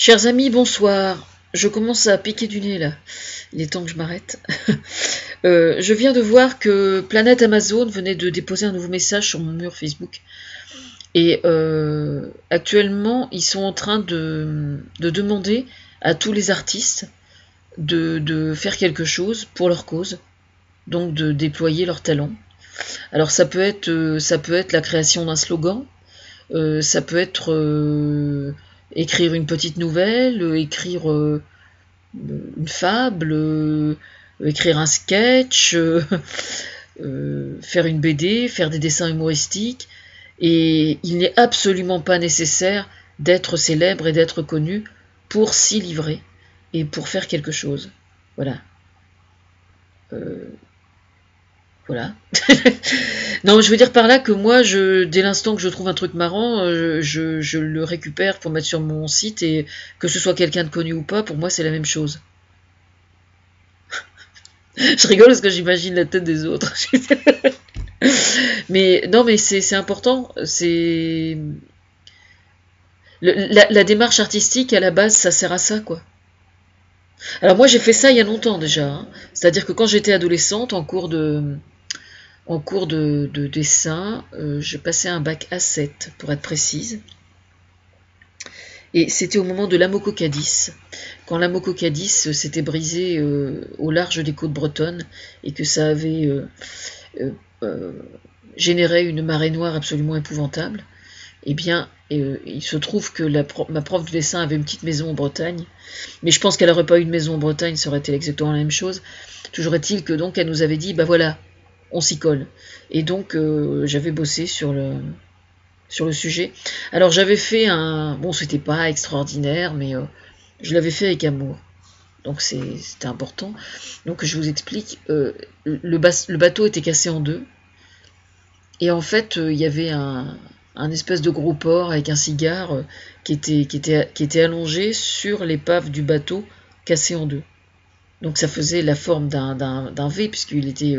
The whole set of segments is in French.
Chers amis, bonsoir. Je commence à piquer du nez là. Il est temps que je m'arrête. Je viens de voir que Planète Amazon venait de déposer un nouveau message sur mon mur Facebook. Et actuellement, ils sont en train de demander à tous les artistes de faire quelque chose pour leur cause, donc de déployer leur talent. Alors ça peut être la création d'un slogan, ça peut être écrire une petite nouvelle, écrire une fable, écrire un sketch, faire une BD, faire des dessins humoristiques. Et il n'est absolument pas nécessaire d'être célèbre et d'être connu pour s'y livrer et pour faire quelque chose. Voilà. Voilà. Non, je veux dire par là que moi, dès l'instant que je trouve un truc marrant, je le récupère pour mettre sur mon site, et que ce soit quelqu'un de connu ou pas, pour moi c'est la même chose. Je rigole parce que j'imagine la tête des autres. Mais non, mais c'est important. La démarche artistique à la base, ça sert à ça, quoi. Alors moi j'ai fait ça il y a longtemps déjà, hein. C'est-à-dire que quand j'étais adolescente, en cours de dessin, j'ai passé un bac A7 pour être précise. Et c'était au moment de l'Amoco Cadiz, quand l'Amoco Cadiz s'était brisé au large des côtes bretonnes et que ça avait généré une marée noire absolument épouvantable. Eh bien, il se trouve que ma prof de dessin avait une petite maison en Bretagne, mais je pense qu'elle n'aurait pas eu une maison en Bretagne, ça aurait été exactement la même chose. Toujours est-il que donc elle nous avait dit, bah voilà, on s'y colle. Et donc j'avais bossé sur le sujet. Alors j'avais fait bon, c'était pas extraordinaire, mais je l'avais fait avec amour. Donc c'était important. Donc je vous explique, le bateau était cassé en deux, et en fait il y avait un espèce de gros porc avec un cigare qui était allongé sur l'épave du bateau cassé en deux. Donc ça faisait la forme d'un V, puisqu'il était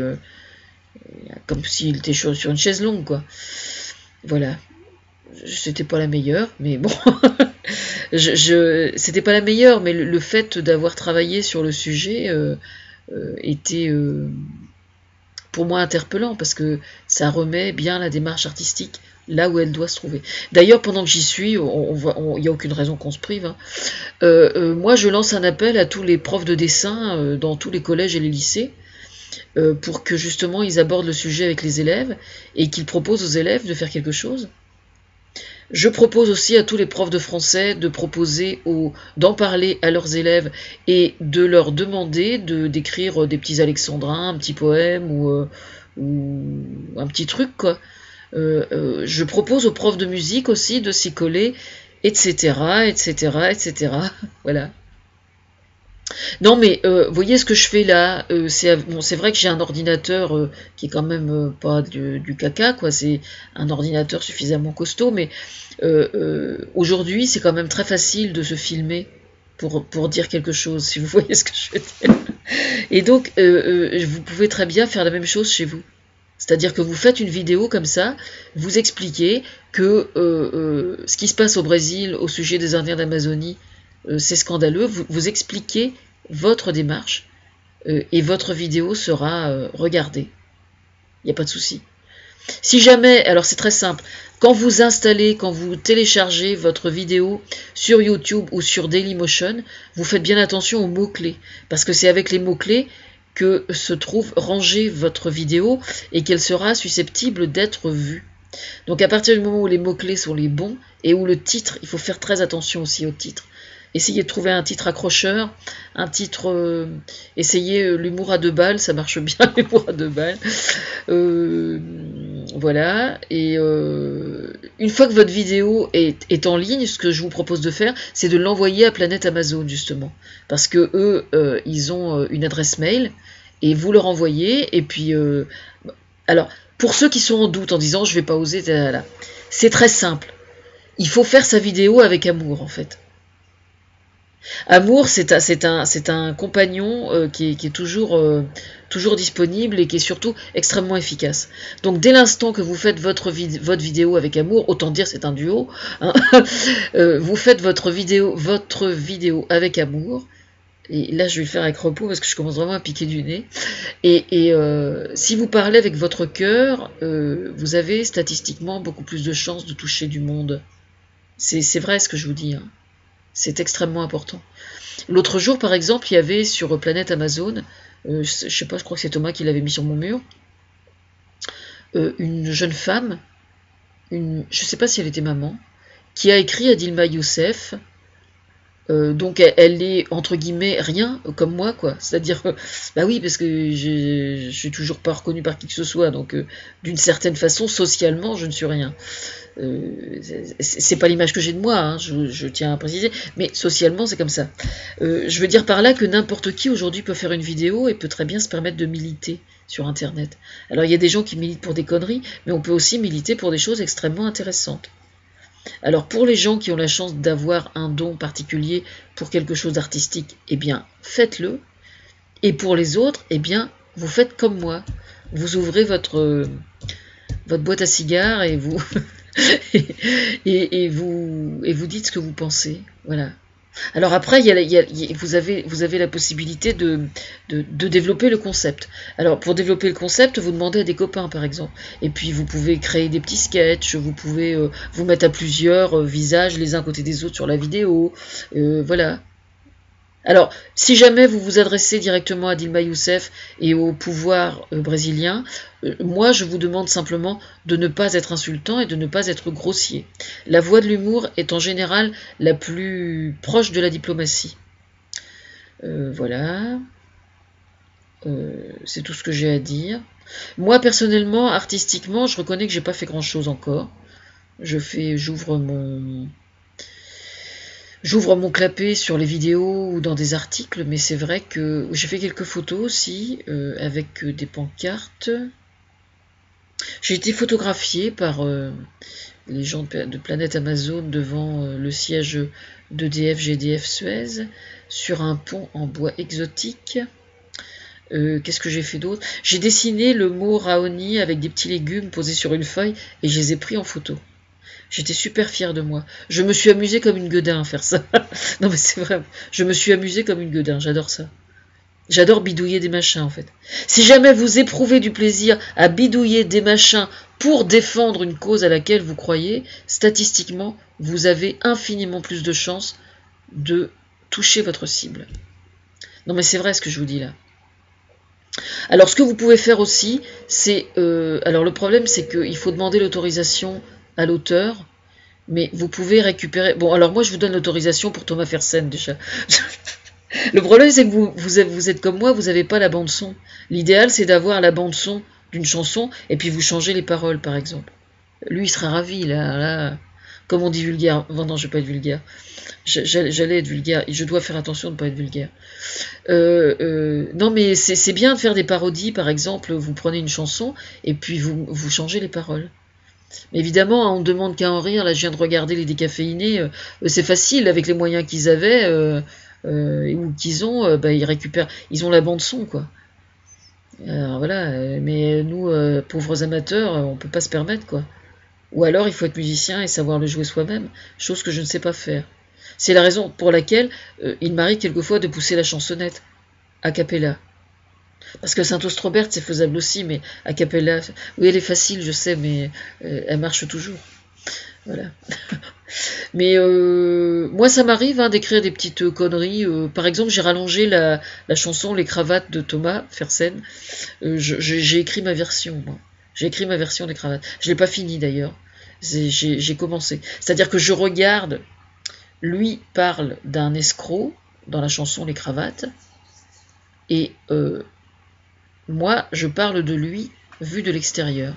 comme s'il était sur une chaise longue, quoi. Voilà. C'était pas la meilleure, mais bon. C'était pas la meilleure, mais le fait d'avoir travaillé sur le sujet était pour moi interpellant, parce que ça remet bien la démarche artistique là où elle doit se trouver. D'ailleurs, pendant que j'y suis, il n'y a aucune raison qu'on se prive, hein. Moi, je lance un appel à tous les profs de dessin dans tous les collèges et les lycées, pour que justement ils abordent le sujet avec les élèves et qu'ils proposent aux élèves de faire quelque chose. Je propose aussi à tous les profs de français d'en parler à leurs élèves et de leur demander d'écrire des petits alexandrins, un petit poème ou un petit truc, quoi. Je propose aux profs de musique aussi de s'y coller, etc., etc., etc. Voilà. Non, mais vous voyez ce que je fais là, c'est vrai que j'ai un ordinateur qui est quand même pas du caca, quoi. C'est un ordinateur suffisamment costaud, mais aujourd'hui c'est quand même très facile de se filmer pour dire quelque chose, si vous voyez ce que je veux dire. Et donc vous pouvez très bien faire la même chose chez vous. C'est-à-dire que vous faites une vidéo comme ça, vous expliquez que ce qui se passe au Brésil au sujet des Indiens d'Amazonie, c'est scandaleux. Vous expliquez votre démarche et votre vidéo sera regardée. Il n'y a pas de souci. Si jamais, alors c'est très simple, quand vous téléchargez votre vidéo sur YouTube ou sur Dailymotion, vous faites bien attention aux mots-clés, parce que c'est avec les mots-clés que se trouve rangée votre vidéo et qu'elle sera susceptible d'être vue. Donc à partir du moment où les mots-clés sont les bons et où le titre, il faut faire très attention aussi au titre. Essayez de trouver un titre accrocheur, un titre... essayez l'humour à 2 balles, ça marche bien, l'humour à 2 balles. Voilà, et une fois que votre vidéo est en ligne, ce que je vous propose de faire, c'est de l'envoyer à Planète Amazon, justement. Parce que eux, ils ont une adresse mail, et vous leur envoyez, et puis... alors, pour ceux qui sont en doute en disant « je vais pas oser », c'est très simple. Il faut faire sa vidéo avec amour, en fait. Amour, c'est un compagnon qui est toujours toujours disponible et qui est surtout extrêmement efficace. Donc dès l'instant que vous faites votre vidéo avec amour, autant dire c'est un duo, hein, vous faites votre vidéo avec amour, et là je vais le faire avec repos parce que je commence vraiment à piquer du nez, et si vous parlez avec votre cœur, vous avez statistiquement beaucoup plus de chances de toucher du monde. C'est vrai ce que je vous dis, hein. C'est extrêmement important. L'autre jour, par exemple, il y avait sur Planète Amazon, je sais pas, je crois que c'est Thomas qui l'avait mis sur mon mur, une jeune femme, je sais pas si elle était maman, qui a écrit à Dilma Youssef. Donc elle est entre guillemets rien comme moi, quoi. C'est-à-dire, bah oui, parce que je suis toujours pas reconnue par qui que ce soit, donc d'une certaine façon, socialement, je ne suis rien. C'est pas l'image que j'ai de moi, hein, je tiens à préciser, mais socialement c'est comme ça. Je veux dire par là que n'importe qui aujourd'hui peut faire une vidéo et peut très bien se permettre de militer sur Internet. Alors il y a des gens qui militent pour des conneries, mais on peut aussi militer pour des choses extrêmement intéressantes. Alors pour les gens qui ont la chance d'avoir un don particulier pour quelque chose d'artistique, eh bien faites-le. Et pour les autres, eh bien vous faites comme moi. Vous ouvrez votre boîte à cigares et vous et vous dites ce que vous pensez. Voilà. Alors après, vous avez la possibilité de développer le concept. Alors pour développer le concept, vous demandez à des copains par exemple. Et puis vous pouvez créer des petits sketchs, vous pouvez vous mettre à plusieurs visages les uns côté des autres sur la vidéo. Voilà. Alors, si jamais vous vous adressez directement à Dilma Youssef et au pouvoir brésilien, moi je vous demande simplement de ne pas être insultant et de ne pas être grossier. La voie de l'humour est en général la plus proche de la diplomatie. Voilà. C'est tout ce que j'ai à dire. Moi personnellement, artistiquement, je reconnais que j'ai pas fait grand chose encore. J'ouvre mon clapet sur les vidéos ou dans des articles, mais c'est vrai que j'ai fait quelques photos aussi, avec des pancartes. J'ai été photographiée par les gens de Planète Amazon devant le siège d'EDF GDF Suez, sur un pont en bois exotique. Qu'est-ce que j'ai fait d'autre? J'ai dessiné le mot Raoni avec des petits légumes posés sur une feuille et je les ai pris en photo. J'étais super fière de moi. Je me suis amusée comme une gueudin à faire ça. Non mais c'est vrai, je me suis amusée comme une gueudin, j'adore ça. J'adore bidouiller des machins en fait. Si jamais vous éprouvez du plaisir à bidouiller des machins pour défendre une cause à laquelle vous croyez, statistiquement, vous avez infiniment plus de chances de toucher votre cible. Non mais c'est vrai ce que je vous dis là. Alors ce que vous pouvez faire aussi, c'est... alors le problème c'est qu'il faut demander l'autorisation à l'auteur, mais vous pouvez récupérer... Bon, alors moi je vous donne l'autorisation pour Thomas Fersen déjà. Le problème c'est que vous êtes comme moi, vous n'avez pas la bande son. L'idéal c'est d'avoir la bande son d'une chanson et puis vous changez les paroles par exemple. Lui il sera ravi là. Comme on dit vulgaire. Non, je vais pas être vulgaire. J'allais être vulgaire et je dois faire attention de ne pas être vulgaire. Non mais c'est bien de faire des parodies par exemple, vous prenez une chanson et puis vous changez les paroles. Évidemment, on ne demande qu'à en rire. Là, je viens de regarder les décaféinés. C'est facile avec les moyens qu'ils avaient ou qu'ils ont. Ils récupèrent. Ils ont la bande son, quoi. Alors voilà. Mais nous, pauvres amateurs, on peut pas se permettre, quoi. Ou alors, il faut être musicien et savoir le jouer soi-même, chose que je ne sais pas faire. C'est la raison pour laquelle il m'arrive quelquefois de pousser la chansonnette a cappella. Parce que Saint-Ostrobert, c'est faisable aussi, mais a cappella, oui, elle est facile, je sais, mais elle marche toujours. Voilà. Mais moi, ça m'arrive d'écrire des petites conneries. Par exemple, j'ai rallongé la chanson Les cravates de Thomas Fersen. J'ai écrit ma version, moi. J'ai écrit ma version des cravates. Je l'ai pas fini d'ailleurs. J'ai commencé. C'est-à-dire que je regarde, lui parle d'un escroc dans la chanson Les cravates, et moi, je parle de lui vu de l'extérieur,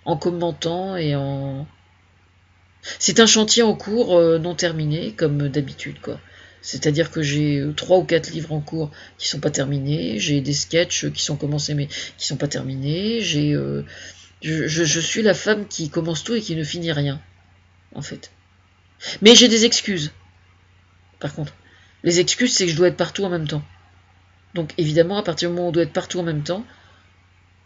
en commentant et en... C'est un chantier en cours non terminé, comme d'habitude, quoi. C'est-à-dire que j'ai 3 ou 4 livres en cours qui sont pas terminés, j'ai des sketchs qui sont commencés mais qui sont pas terminés, je suis la femme qui commence tout et qui ne finit rien, en fait. Mais j'ai des excuses, par contre. Les excuses, c'est que je dois être partout en même temps. Donc évidemment, à partir du moment où on doit être partout en même temps,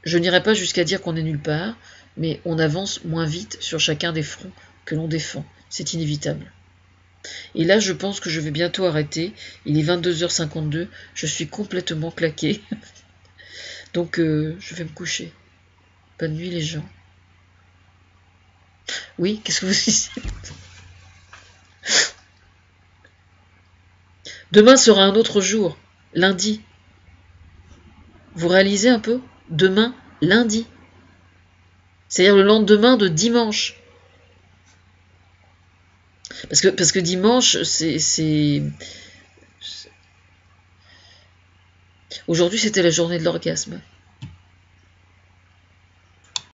je n'irai pas jusqu'à dire qu'on est nulle part, mais on avance moins vite sur chacun des fronts que l'on défend. C'est inévitable. Et là, je pense que je vais bientôt arrêter. Il est 22h52, je suis complètement claquée. Donc je vais me coucher. Bonne nuit les gens. Oui, qu'est-ce que vous dites? Demain sera un autre jour, lundi. Vous réalisez un peu? Demain, lundi. C'est-à-dire le lendemain de dimanche. Parce que dimanche, aujourd'hui c'était la journée de l'orgasme.